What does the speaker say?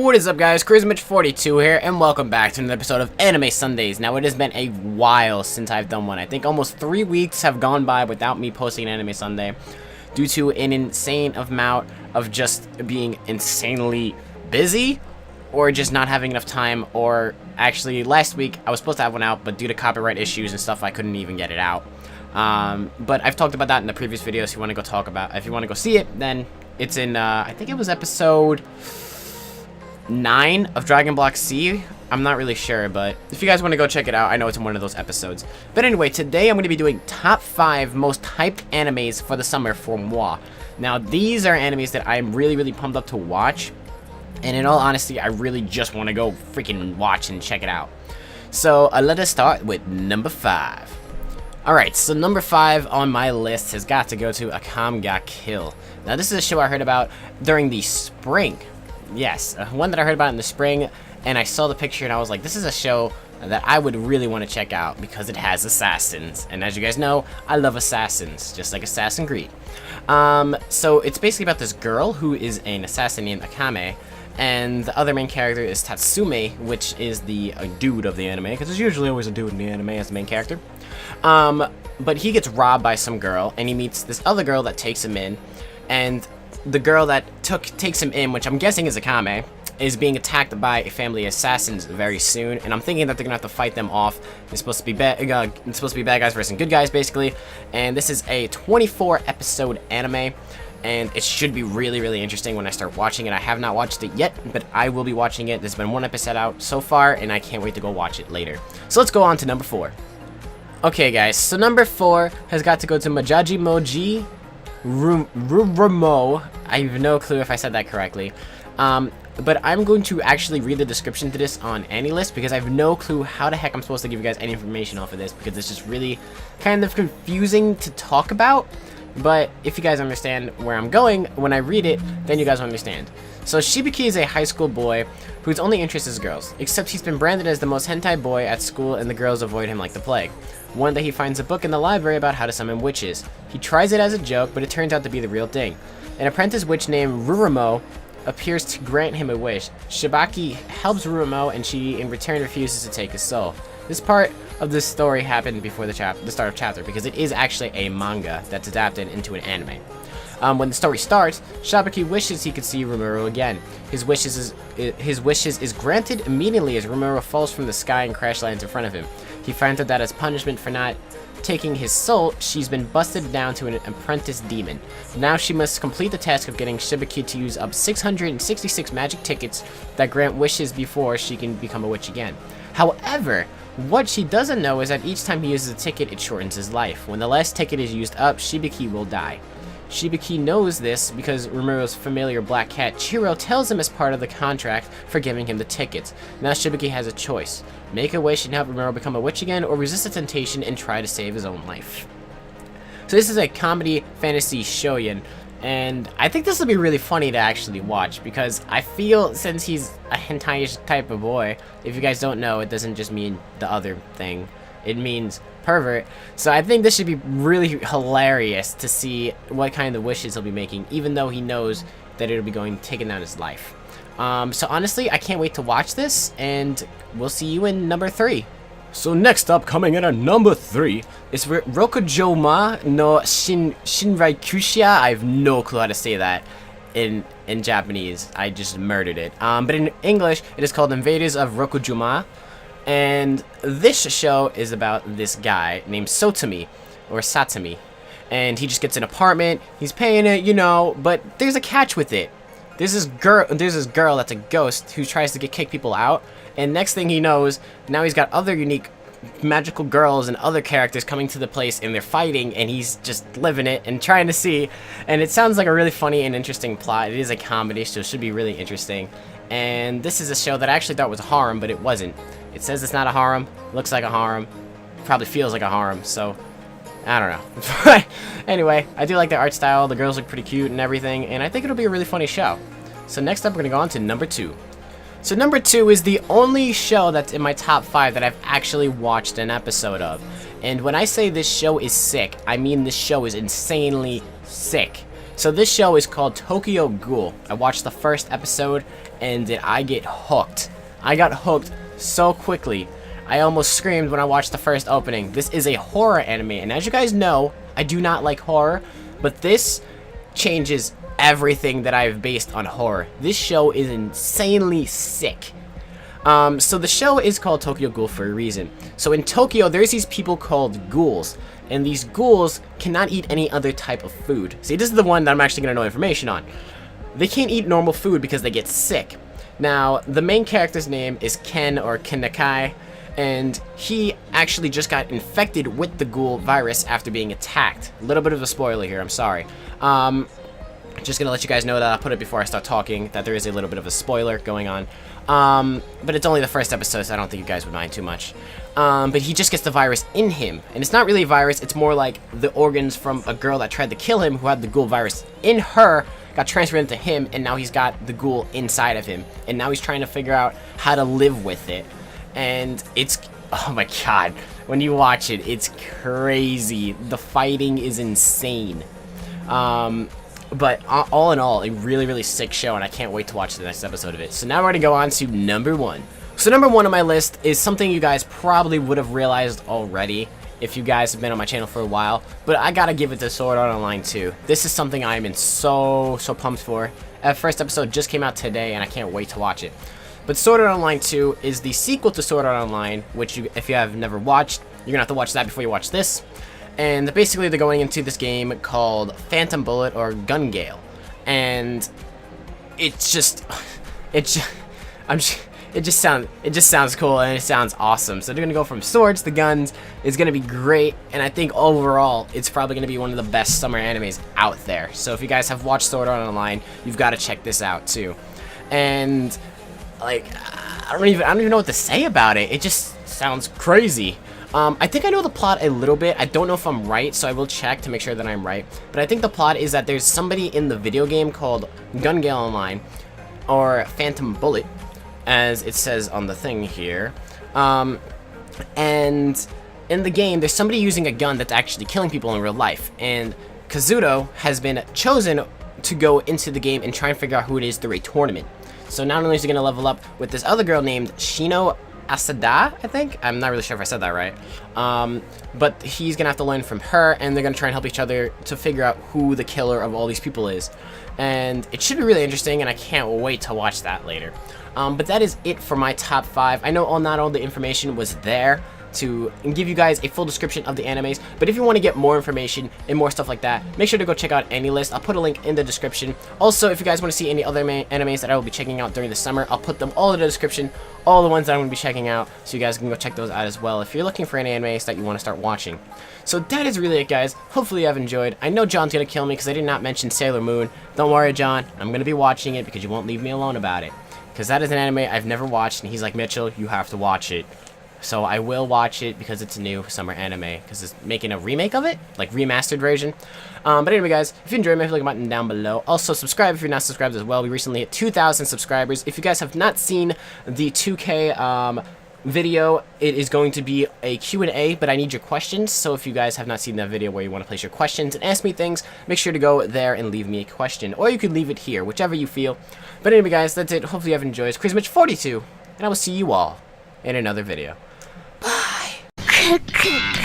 What is up, guys? CrazyMitch42 here, and welcome back to another episode of Anime Sundays. Now, it has been a while since I've done one. I think almost 3 weeks have gone by without me posting an Anime Sunday due to an insane amount of just being insanely busy or just not having enough time. Or actually, last week I was supposed to have one out, but due to copyright issues and stuff, I couldn't even get it out. But I've talked about that in the previous video, so if you want to go see it, then it's in, I think it was episode 9 of Dragon Block C. I'm not really sure, but if you guys want to go check it out, I know it's in one of those episodes. But anyway, today I'm going to be doing top 5 most hyped animes for the summer for moi. Now, these are animes that I'm really pumped up to watch, and in all honesty, I really just want to go freaking watch and check it out. So let us start with number 5. Alright, so number 5 on my list has got to go to Akame ga Kill. Now, this is a show I heard about during the spring. Yes, one that I heard about in the spring, and I saw the picture and I was like, this is a show that I would really want to check out because it has assassins. And as you guys know, I love assassins, just like Assassin's Creed. So it's basically about this girl who is an assassin named Akame, and the other main character is Tatsume, which is the dude of the anime, because there's usually always a dude in the anime as the main character. But he gets robbed by some girl, and he meets this other girl that takes him in, and the girl that takes him in, which I'm guessing is Akame, is being attacked by a family of assassins very soon, and I'm thinking that they're gonna have to fight them off. It's supposed to be bad guys versus good guys, basically. And this is a 24-episode anime, and it should be really interesting when I start watching it. I have not watched it yet, but I will be watching it. There's been 1 episode out so far, and I can't wait to go watch it later. So let's go on to number 4. Okay, guys, so number 4 has got to go to Majaji Moji Rurumo. I have no clue if I said that correctly. But I'm going to actually read the description to this on AniList because I have no clue how the heck I'm supposed to give you guys any information off of this, because it's just really kind of confusing to talk about. But if you guys understand where I'm going when I read it, then you guys will understand. So Shibiki is a high school boy whose only interest is girls, except he's been branded as the most hentai boy at school, and the girls avoid him like the plague. One day he finds a book in the library about how to summon witches. He tries it as a joke, but it turns out to be the real thing. An apprentice witch named Rurumo appears to grant him a wish. Shibaki helps Rurumo, and she in return refuses to take his soul. This part of the story happened before the start of chapter, because it is actually a manga that's adapted into an anime. When the story starts, Shibaki wishes he could see Rimuru again. His wishes is granted immediately as Rimuru falls from the sky and crash lands in front of him. He finds out that as punishment for not taking his soul, she's been busted down to an apprentice demon. Now she must complete the task of getting Shibaki to use up 666 magic tickets that grant wishes before she can become a witch again. However, what she doesn't know is that each time he uses a ticket, it shortens his life. When the last ticket is used up, Shibaki will die. Shibaki knows this because Rimuru's familiar black cat, Chiro, tells him as part of the contract for giving him the tickets. Now Shibaki has a choice. Make a wish and help Rimuru become a witch again, or resist the temptation and try to save his own life. So this is a comedy fantasy shoujo, and I think this will be really funny to actually watch, because I feel since he's a hentai-ish type of boy, if you guys don't know, it doesn't just mean the other thing. It means pervert. So I think this should be really hilarious to see what kind of wishes he'll be making, even though he knows that it'll be taking down his life. So honestly, I can't wait to watch this, and we'll see you in number 3. So next up, coming in at number 3, is Rokujuma no Shinrai-kushia. I have no clue how to say that in Japanese. I just murdered it. But in English, it is called Invaders of Rokujuma. And this show is about this guy named Sotami, or Satami. And he just gets an apartment, he's paying it, you know, but there's a catch with it. There's this girl that's a ghost who tries to kick people out, and next thing he knows, now he's got other unique magical girls and other characters coming to the place, and they're fighting, and he's just living it and trying to see. And it sounds like a really funny and interesting plot. It is a comedy, so it should be really interesting. And this is a show that I actually thought was a harem, but it wasn't. It says it's not a harem, looks like a harem, probably feels like a harem, so I don't know. Anyway, I do like the art style, the girls look pretty cute and everything, and I think it'll be a really funny show. So next up, we're going to go on to number 2. So number 2 is the only show that's in my top 5 that I've actually watched an episode of. And when I say this show is sick, I mean this show is insanely sick. So this show is called Tokyo Ghoul. I watched the first episode, and did I get hooked? I got hooked so quickly. I almost screamed when I watched the first opening. This is a horror anime, and as you guys know, I do not like horror, but this changes everything that I've based on horror. This show is insanely sick. So the show is called Tokyo Ghoul for a reason. So in Tokyo, there's these people called ghouls, and these ghouls cannot eat any other type of food. See, this is the one that I'm actually going to know information on. They can't eat normal food because they get sick. Now, the main character's name is Ken, or Kenakai, and he actually just got infected with the ghoul virus after being attacked. A little bit of a spoiler here, I'm sorry. Just gonna let you guys know that I'll put it before I start talking, that there is a little bit of a spoiler going on. But it's only the first episode, so I don't think you guys would mind too much. But he just gets the virus in him, and it's not really a virus, it's more like the organs from a girl that tried to kill him who had the ghoul virus in her, got transferred into him, and now he's got the ghoul inside of him, and now he's trying to figure out how to live with it. And it's, oh my god, when you watch it, it's crazy. The fighting is insane. But all in all, a really, really sick show, and I can't wait to watch the next episode of it. So now we're going to go on to number 1. So number 1 on my list is something you guys probably would have realized already if you guys have been on my channel for a while, but I gotta give it to Sword Art Online 2. This is something I'm in so pumped for. The first episode just came out today, and I can't wait to watch it. But Sword Art Online 2 is the sequel to Sword Art Online, which if you have never watched, you're gonna have to watch that before you watch this. And basically they're going into this game called Phantom Bullet or Gun Gale, and it just sounds cool, and it sounds awesome. So they're gonna go from swords to guns. It's gonna be great, and I think overall it's probably gonna be one of the best summer animes out there. So if you guys have watched Sword Art Online, you've got to check this out too. And like, I don't even know what to say about it. It just sounds crazy. I think I know the plot a little bit. I don't know if I'm right, so I will check to make sure that I'm right. But I think the plot is that there's somebody in the video game called Gun Gale Online, or Phantom Bullet, as it says on the thing here. And in the game, there's somebody using a gun that's actually killing people in real life. And Kazuto has been chosen to go into the game and try and figure out who it is through a tournament. So not only is he going to level up with this other girl named Shino Asada, I think? I'm not really sure if I said that right. But he's going to have to learn from her, and they're going to try and help each other to figure out who the killer of all these people is. And it should be really interesting, and I can't wait to watch that later. But that is it for my top 5. I know not all the information was there to give you guys a full description of the animes, but if you want to get more information and more stuff like that, make sure to go check out AniList. I'll put a link in the description. Also, if you guys want to see any other animes that I will be checking out during the summer, I'll put them all in the description, all the ones that I'm going to be checking out, so you guys can go check those out as well if you're looking for any animes that you want to start watching. So that is really it, guys. Hopefully you have enjoyed. I know John's going to kill me because I did not mention Sailor Moon. Don't worry, John. I'm going to be watching it because you won't leave me alone about it. Because that is an anime I've never watched, and he's like, Mitchell, you have to watch it. So I will watch it because it's a new summer anime, because it's making a remake of it, like remastered version. But anyway, guys, if you enjoyed, make sure to click the button down below. Also, subscribe if you're not subscribed as well. We recently hit 2,000 subscribers. If you guys have not seen the 2K video, it is going to be a Q&A, but I need your questions. So if you guys have not seen that video where you want to place your questions and ask me things, make sure to go there and leave me a question, or you could leave it here, whichever you feel. But anyway, guys, that's it. Hopefully you have enjoyed. It's CrazyMitch42, and I will see you all in another video. Bye.